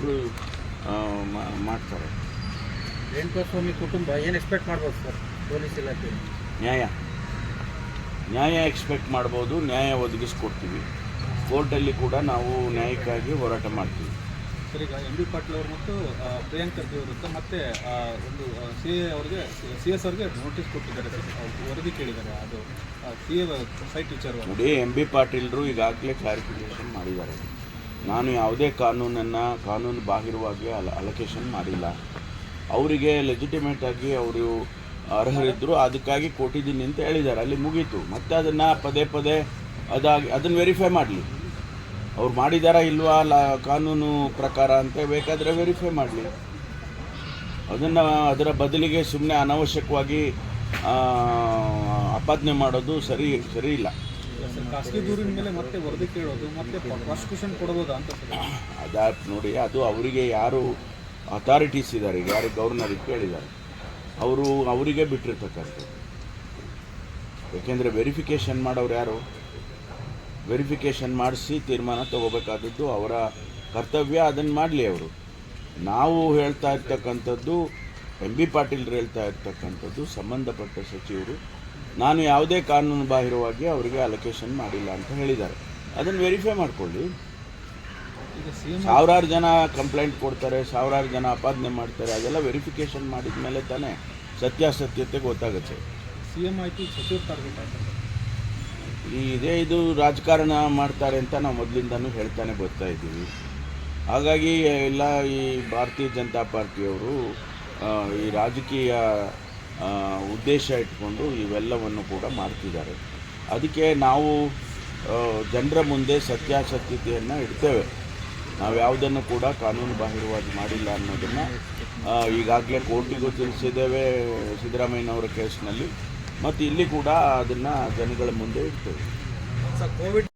ಅವರು ಮಾಡ್ತಾರೆ. ರೇಣುಕಾಸ್ವಾಮಿ ಕುಟುಂಬ ಏನು ಎಕ್ಸ್ಪೆಕ್ಟ್ ಮಾಡ್ಬೋದು ಸರ್ ಪೊಲೀಸ್ ಇಲಾಖೆ? ನ್ಯಾಯ ಎಕ್ಸ್ಪೆಕ್ಟ್ ಮಾಡ್ಬೋದು. ನ್ಯಾಯ ಒದಗಿಸ್ಕೊಡ್ತೀವಿ. ಕೋರ್ಟಲ್ಲಿ ಕೂಡ ನಾವು ನ್ಯಾಯಕ್ಕಾಗಿ ಹೋರಾಟ ಮಾಡ್ತೀವಿ. ಸರ್, ಈಗ ಎಂ ಬಿ ಪಾಟೀಲ್ ಅವರು ಮತ್ತು ಪ್ರಿಯಾಂಕ್ ಖರ್ಗೆ ವಿರುದ್ಧ ಮತ್ತೆ ಒಂದು CS ಅವ್ರಿಗೆ ನೋಟಿಸ್ ಕೊಟ್ಟಿದ್ದಾರೆ ಸರ್, ವರದಿ ಕೇಳಿದ್ದಾರೆ. ಅದು CA ಸೈಟ್ ವಿಚಾರ ನೋಡಿ, ಎಂ ಬಿ ಪಾಟೀಲ್ರು ಈಗಾಗಲೇ ಕ್ಲಾರಿಫಿಕೇಷನ್ ಮಾಡಿದ್ದಾರೆ. ನಾನು ಯಾವುದೇ ಕಾನೂನು ಬಾಹಿರವಾಗಿ ಅಲೋಕೇಶನ್ ಮಾಡಿಲ್ಲ. ಅವರಿಗೆ ಲೆಜಿಟಿಮೇಟ್ ಆಗಿ ಅವರು ಅರ್ಹರಿದ್ದರು, ಅದಕ್ಕಾಗಿ ಕೊಟ್ಟಿದ್ದೀನಿ ಅಂತ ಹೇಳಿದ್ದಾರೆ. ಅಲ್ಲಿ ಮುಗೀತು. ಮತ್ತೆ ಅದನ್ನು ಪದೇ ಅದನ್ನು ವೆರಿಫೈ ಮಾಡಲಿ. ಅವ್ರು ಮಾಡಿದಾರಾ ಇಲ್ವಾ ಕಾನೂನು ಪ್ರಕಾರ ಅಂತ ಬೇಕಾದರೆ ವೆರಿಫೈ ಮಾಡಲಿ. ಅದರ ಬದಲಿಗೆ ಸುಮ್ಮನೆ ಅನಾವಶ್ಯಕವಾಗಿ ಆಪಾದನೆ ಮಾಡೋದು ಸರಿ ಇಲ್ಲ. ಖಾಸಗಿ ದೂರಿನ ಮೇಲೆ ಮತ್ತೆ ವರದಿ ಕೇಳೋದು ಮತ್ತೆ ಪ್ರಾಸಿಕ್ಯೂಷನ್ ಕೊಡ್ಬೋದಾ ಅಂತ ನೋಡಿ, ಅದು ಅವರಿಗೆ ಯಾರು ಅಥಾರಿಟೀಸ್ ಇದ್ದಾರೆ, ಯಾರು ಗವರ್ನರಿಗೆ ಕೇಳಿದ್ದಾರೆ, ಅವರಿಗೆ ಬಿಟ್ಟಿರ್ತಕ್ಕಂಥದ್ದು. ಏಕೆಂದರೆ ವೆರಿಫಿಕೇಷನ್ ಮಾಡೋರು ಯಾರು? ವೆರಿಫಿಕೇಷನ್ ಮಾಡಿಸಿ ತೀರ್ಮಾನ ತಗೋಬೇಕಾದದ್ದು ಅವರ ಕರ್ತವ್ಯ. ಅದನ್ನು ಮಾಡಲಿ ಅವರು. ನಾವು ಹೇಳ್ತಾ ಇರ್ತಕ್ಕಂಥದ್ದು, ಎಂ ಬಿ ಪಾಟೀಲ್ರು ಹೇಳ್ತಾ ಇರ್ತಕ್ಕಂಥದ್ದು, ಸಂಬಂಧಪಟ್ಟ ಸಚಿವರು ನಾನು ಯಾವುದೇ ಕಾನೂನು ಬಾಹಿರವಾಗಿ ಅವರಿಗೆ ಅಲೋಕೇಶನ್ ಮಾಡಿಲ್ಲ ಅಂತ ಹೇಳಿದ್ದಾರೆ. ಅದನ್ನು ವೆರಿಫೈ ಮಾಡಿಕೊಳ್ಳಿ. ಸಾವಿರಾರು ಜನ ಕಂಪ್ಲೇಂಟ್ ಕೊಡ್ತಾರೆ, ಸಾವಿರಾರು ಜನ ಆಪಾದನೆ ಮಾಡ್ತಾರೆ. ಅದೆಲ್ಲ ವೆರಿಫಿಕೇಷನ್ ಮಾಡಿದ ಮೇಲೆ ತಾನೇ ಸತ್ಯಾಸತ್ಯತೆ ಗೊತ್ತಾಗುತ್ತೆ. CM ಆಯ್ತು, ಸಚಿವರು ಟಾರ್ಗೆಟ್ ಆಗ್ತದೆ. ಇದು ರಾಜಕಾರಣ ಮಾಡ್ತಾರೆ ಅಂತ ನಾವು ಮೊದಲಿಂದನೂ ಹೇಳ್ತಾನೆ ಬರ್ತಾ ಇದ್ದೀವಿ. ಹಾಗಾಗಿ ಎಲ್ಲ ಈ ಭಾರತೀಯ ಜನತಾ ಪಾರ್ಟಿಯವರು ಈ ರಾಜಕೀಯ ಉದ್ದೇಶ ಇಟ್ಕೊಂಡು ಇವೆಲ್ಲವನ್ನು ಕೂಡ ಮಾಡ್ತಿದ್ದಾರೆ. ಅದಕ್ಕೆ ನಾವು ಜನರ ಮುಂದೆ ಸತ್ಯಾಸತ್ಯತೆಯನ್ನು ಇಡ್ತೇವೆ. ನಾವು ಯಾವುದನ್ನು ಕೂಡ ಕಾನೂನು ಬಾಹಿರವಾಗಿ ಮಾಡಿಲ್ಲ ಅನ್ನೋದನ್ನು ಈಗಾಗಲೇ ಕೋರ್ಟಿಗೂ ತಿಳಿಸಿದ್ದೇವೆ ಸಿದ್ದರಾಮಯ್ಯನವರ ಕೇಸ್ನಲ್ಲಿ, ಮತ್ತು ಇಲ್ಲಿ ಕೂಡ ಅದನ್ನು ಜನಗಳ ಮುಂದೆ ಇಡ್ತೇವೆ.